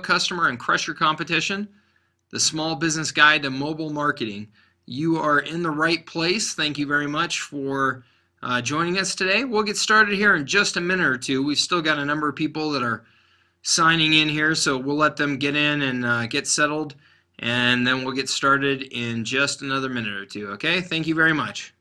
Customer and crush your competition, the small business guide to mobile marketing. You are in the right place. Thank you very much for joining us today. We'll get started here in just a minute or two. We've still got a number of people that are signing in here, so we'll let them get in and get settled, and then we'll get started in just another minute or two. Okay, thank you very much.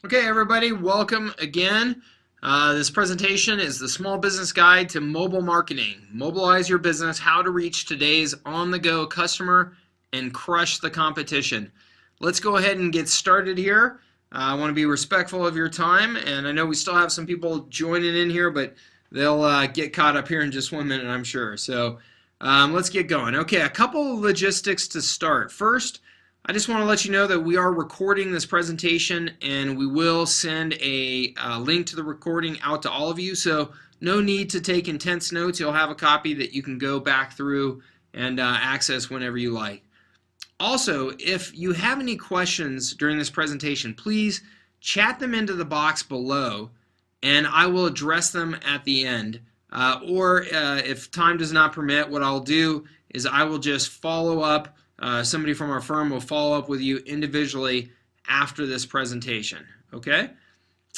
Okay, everybody, welcome again. This presentation is the Small Business Guide to Mobile Marketing. Mobilize your business, how to reach today's on-the-go customer and crush the competition. Let's go ahead and get started here. I want to be respectful of your time, and I know we still have some people joining in here, but they'll get caught up here in just 1 minute, I'm sure. So let's get going. Okay, a couple of logistics to start. First, I just want to let you know that we are recording this presentation, and we will send a link to the recording out to all of you, so no need to take intense notes. You'll have a copy that you can go back through and access whenever you like. Also, if you have any questions during this presentation, please chat them into the box below, and I will address them at the end. Or if time does not permit, what I'll do is I will just follow up. Somebody from our firm will follow up with you individually after this presentation. Okay?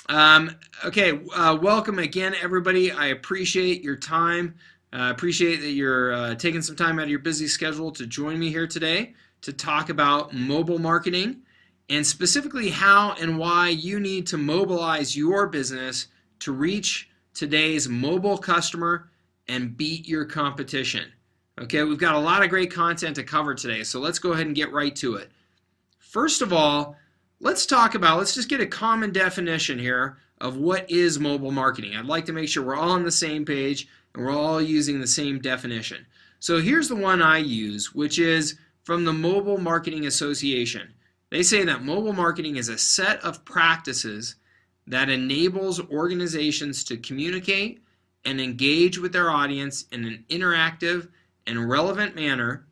Welcome again, everybody. I appreciate your time. I appreciate that you're taking some time out of your busy schedule to join me here today to talk about mobile marketing, and specifically how and why you need to mobilize your business to reach today's mobile customer and beat your competition. Okay, we've got a lot of great content to cover today, so let's go ahead and get right to it. First of all, let's just get a common definition here of what is mobile marketing. I'd like to make sure we're all on the same page and we're all using the same definition. So here's the one I use, which is from the Mobile Marketing Association. They say that mobile marketing is a set of practices that enables organizations to communicate and engage with their audience in an interactive and relevant manner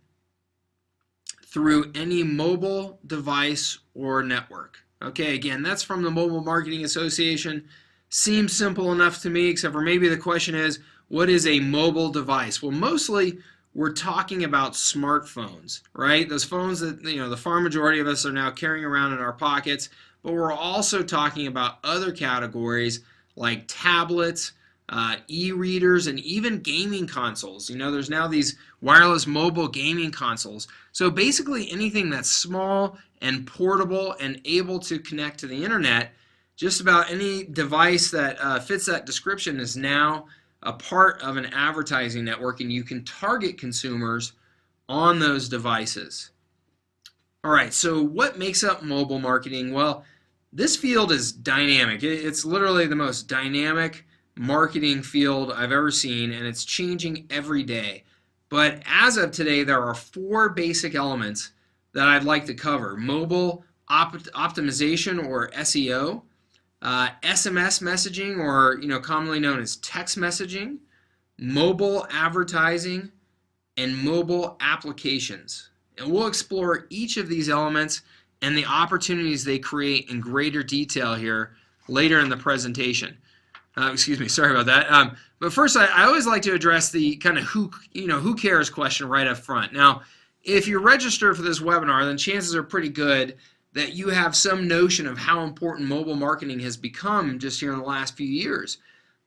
through any mobile device or network. Okay, again, that's from the Mobile Marketing Association. Seems simple enough to me, except for maybe the question is, what is a mobile device? Well, mostly we're talking about smartphones, right? Those phones that, the far majority of us are now carrying around in our pockets, but we're also talking about other categories like tablets, e-readers, and even gaming consoles. There's now these wireless mobile gaming consoles. So basically anything that's small and portable and able to connect to the internet, just about any device that fits that description is now a part of an advertising network, and you can target consumers on those devices. All right, so what makes up mobile marketing? Well, this field is dynamic. It's literally the most dynamic marketing field I've ever seen, and it's changing every day. But as of today, there are 4 basic elements that I'd like to cover: mobile optimization, or SEO, SMS messaging, or commonly known as text messaging, mobile advertising, and mobile applications. And we'll explore each of these elements and the opportunities they create in greater detail here later in the presentation. Excuse me, sorry about that. But first, I always like to address the kind of who cares question right up front. Now, if you're registered for this webinar, then chances are pretty good that you have some notion of how important mobile marketing has become just here in the last few years.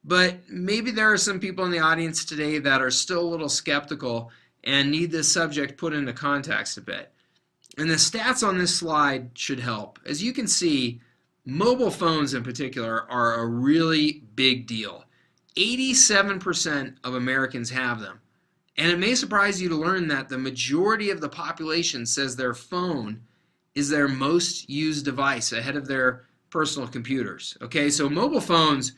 But maybe there are some people in the audience today that are still a little skeptical and need this subject put into context a bit. And the stats on this slide should help. As you can see, mobile phones in particular are a really big deal. 87% of Americans have them. And it may surprise you to learn that the majority of the population says their phone is their most used device ahead of their personal computers. Okay, so mobile phones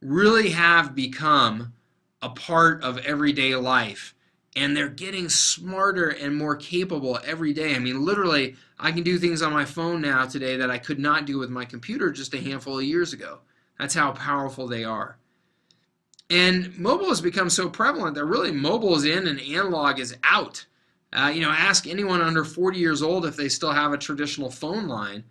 really have become a part of everyday life, and they're getting smarter and more capable every day. I mean, literally, I can do things on my phone now today that I could not do with my computer just a handful of years ago. That's how powerful they are. And mobile has become so prevalent that really mobile is in and analog is out. Ask anyone under 40 years old if they still have a traditional phone line,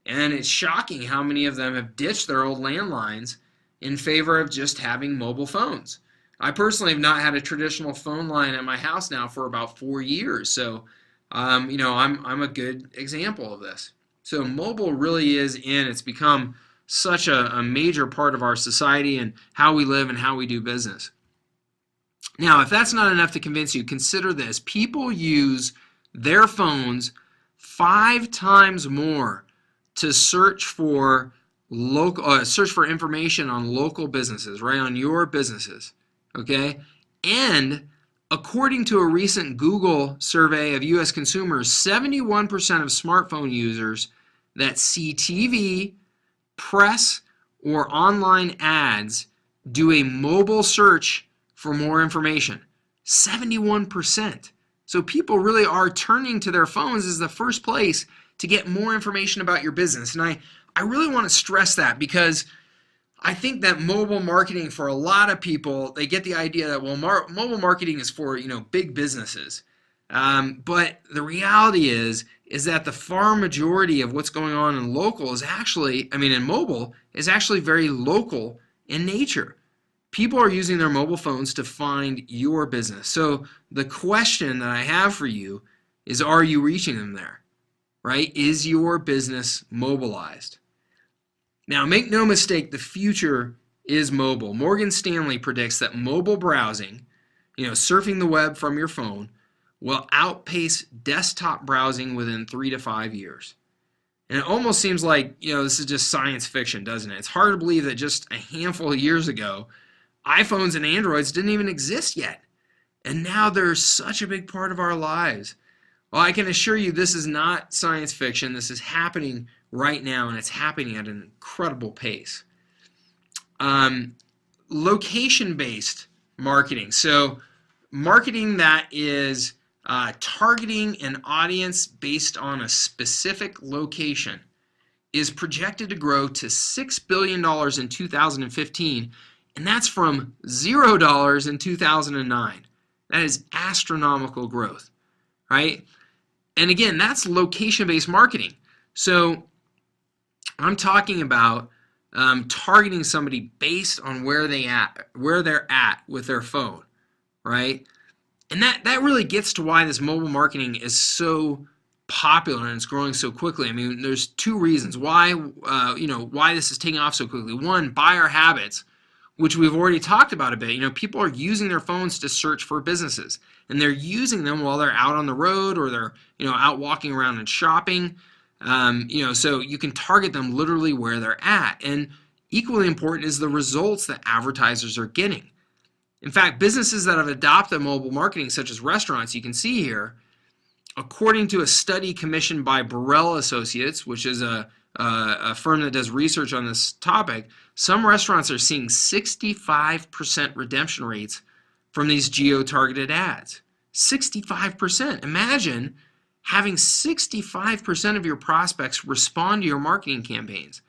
and it's shocking how many of them have ditched their old landlines in favor of just having mobile phones. I personally have not had a traditional phone line at my house now for about 4 years, so I'm a good example of this. So mobile really is in. It's become such a major part of our society and how we live and how we do business. Now, if that's not enough to convince you, consider this. People use their phones 5 times more to search for information on local businesses, right, on your businesses, okay? And according to a recent Google survey of U.S. consumers, 71% of smartphone users that see TV, press, or online ads do a mobile search for more information. 71%. So people really are turning to their phones as the first place to get more information about your business. And I really want to stress that, because I think that mobile marketing, for a lot of people, they get the idea that, well, mobile marketing is for, big businesses. But the reality is that the far majority of what's going on in mobile is actually very local in nature. People are using their mobile phones to find your business. So the question that I have for you is, are you reaching them there? Right? Is your business mobilized? Now, make no mistake, the future is mobile. Morgan Stanley predicts that mobile browsing, surfing the web from your phone, will outpace desktop browsing within 3 to 5 years. And it almost seems like, this is just science fiction, doesn't it? It's hard to believe that just a handful of years ago, iPhones and Androids didn't even exist yet. And now they're such a big part of our lives. Well, I can assure you this is not science fiction. This is happening right now, and it's happening at an incredible pace. Location-based marketing. So marketing that is targeting an audience based on a specific location is projected to grow to $6 billion in 2015, and that's from $0 in 2009. That is astronomical growth, right? And again, that's location-based marketing. So I'm talking about targeting somebody based on where they're at with their phone, right? And that really gets to why this mobile marketing is so popular and it's growing so quickly. I mean, there's 2 reasons why why this is taking off so quickly. One, buyer habits, which we've already talked about a bit. People are using their phones to search for businesses, and they're using them while they're out on the road, or they're out walking around and shopping. So you can target them literally where they're at. And equally important is the results that advertisers are getting. In fact, businesses that have adopted mobile marketing, such as restaurants, you can see here, according to a study commissioned by Burrell Associates, which is a firm that does research on this topic, some restaurants are seeing 65% redemption rates from these geo-targeted ads. 65%. Imagine having 65% of your prospects respond to your marketing campaigns.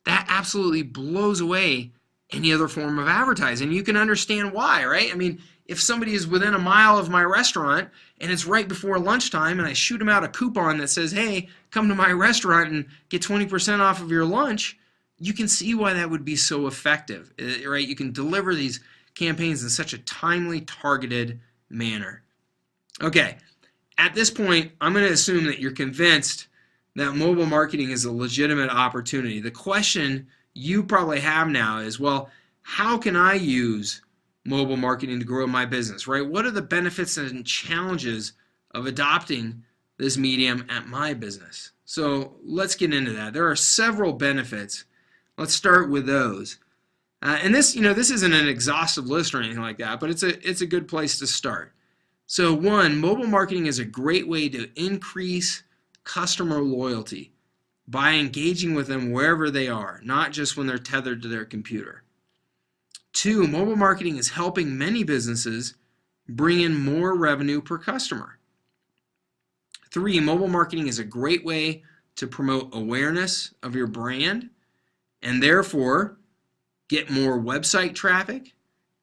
That absolutely blows away any other form of advertising. You can understand why, right? I mean, if somebody is within a mile of my restaurant and it's right before lunchtime and I shoot them out a coupon that says, hey, come to my restaurant and get 20% off of your lunch, you can see why that would be so effective, right? You can deliver these campaigns in such a timely, targeted manner. Okay, at this point, I'm going to assume that you're convinced that mobile marketing is a legitimate opportunity. The question you probably have now is, well, how can I use mobile marketing to grow my business, right? What are the benefits and challenges of adopting this medium at my business? So let's get into that. There are several benefits. Let's start with those. And this isn't an exhaustive list or anything like that, but it's a good place to start. So one, mobile marketing is a great way to increase customer loyalty by engaging with them wherever they are, not just when they're tethered to their computer. 2, mobile marketing is helping many businesses bring in more revenue per customer. 3, mobile marketing is a great way to promote awareness of your brand and therefore get more website traffic,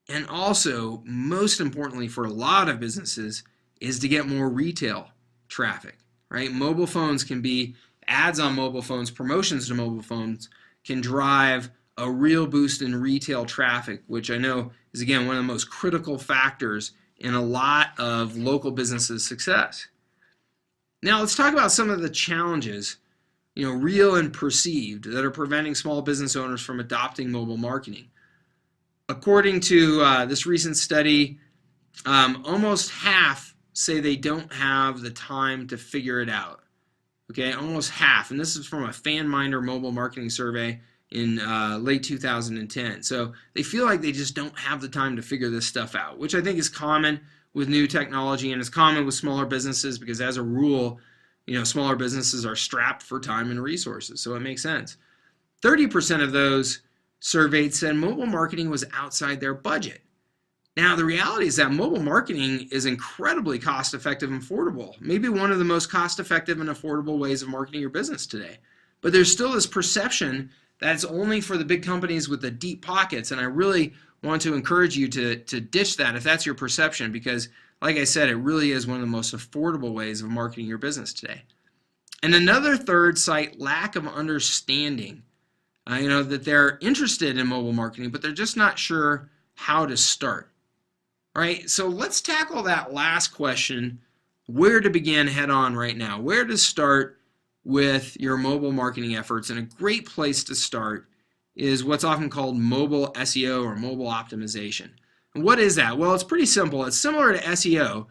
and also, most importantly for a lot of businesses, is to get more retail traffic, right? Mobile phones can be, ads on mobile phones, promotions to mobile phones can drive a real boost in retail traffic, which I know is, again, one of the most critical factors in a lot of local businesses' success. Now let's talk about some of the challenges, real and perceived, that are preventing small business owners from adopting mobile marketing. According to this recent study, almost half say they don't have the time to figure it out. Okay, almost half, and this is from a FanMinder mobile marketing survey in late 2010. So they feel like they just don't have the time to figure this stuff out, which I think is common with new technology, and it's common with smaller businesses because, as a rule, smaller businesses are strapped for time and resources, so it makes sense. 30% of those surveyed said mobile marketing was outside their budget. Now, the reality is that mobile marketing is incredibly cost-effective and affordable, maybe one of the most cost-effective and affordable ways of marketing your business today. But there's still this perception that it's only for the big companies with the deep pockets, and I really want to encourage you to ditch that if that's your perception, because, like I said, it really is one of the most affordable ways of marketing your business today. And another third cite lack of understanding, that they're interested in mobile marketing, but they're just not sure how to start. Right? So let's tackle that last question, where to begin head on right now, where to start with your mobile marketing efforts. And a great place to start is what's often called mobile SEO or mobile optimization. And what is that? Well, it's pretty simple. It's similar to SEO.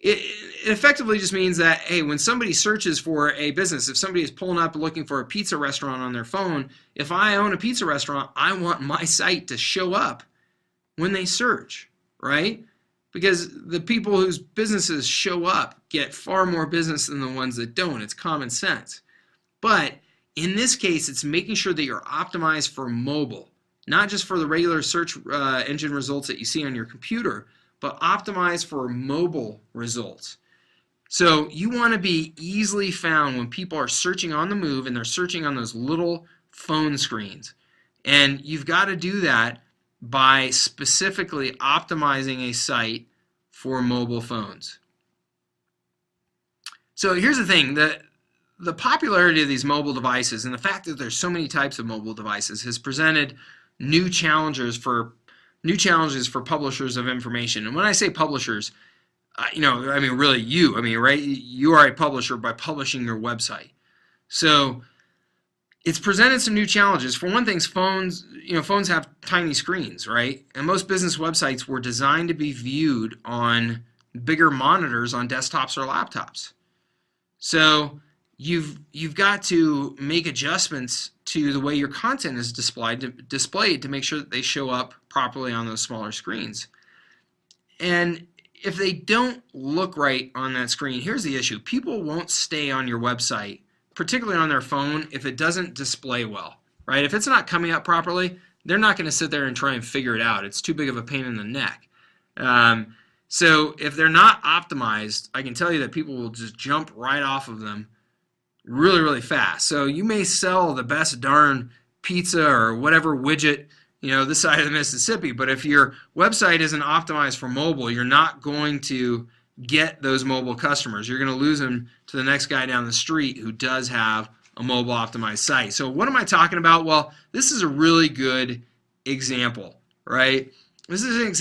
It effectively just means that, hey, when somebody searches for a business, if somebody is pulling up looking for a pizza restaurant on their phone, if I own a pizza restaurant, I want my site to show up when they search, right? Because the people whose businesses show up get far more business than the ones that don't. It's common sense. But in this case, it's making sure that you're optimized for mobile, not just for the regular search engine results that you see on your computer, but optimized for mobile results. So you want to be easily found when people are searching on the move and they're searching on those little phone screens. And you've got to do that by specifically optimizing a site for mobile phones. So here's the thing, the popularity of these mobile devices and the fact that there's so many types of mobile devices has presented new challenges for publishers of information. And when I say publishers, really you, right? You are a publisher by publishing your website. So it's presented some new challenges. For one thing, phones have tiny screens, right? And most business websites were designed to be viewed on bigger monitors on desktops or laptops. So you've got to make adjustments to the way your content is displayed to make sure that they show up properly on those smaller screens. And if they don't look right on that screen, here's the issue. People won't stay on your website, particularly on their phone, if it doesn't display well, right? If it's not coming up properly, they're not going to sit there and try and figure it out. It's too big of a pain in the neck. So if they're not optimized, I can tell you that people will just jump right off of them really, really fast. So you may sell the best darn pizza or whatever widget, this side of the Mississippi, but if your website isn't optimized for mobile, you're not going to get those mobile customers. You're going to lose them to the next guy down the street who does have a mobile optimized site. So what am I talking about? Well, this is a really good example, right? This is an example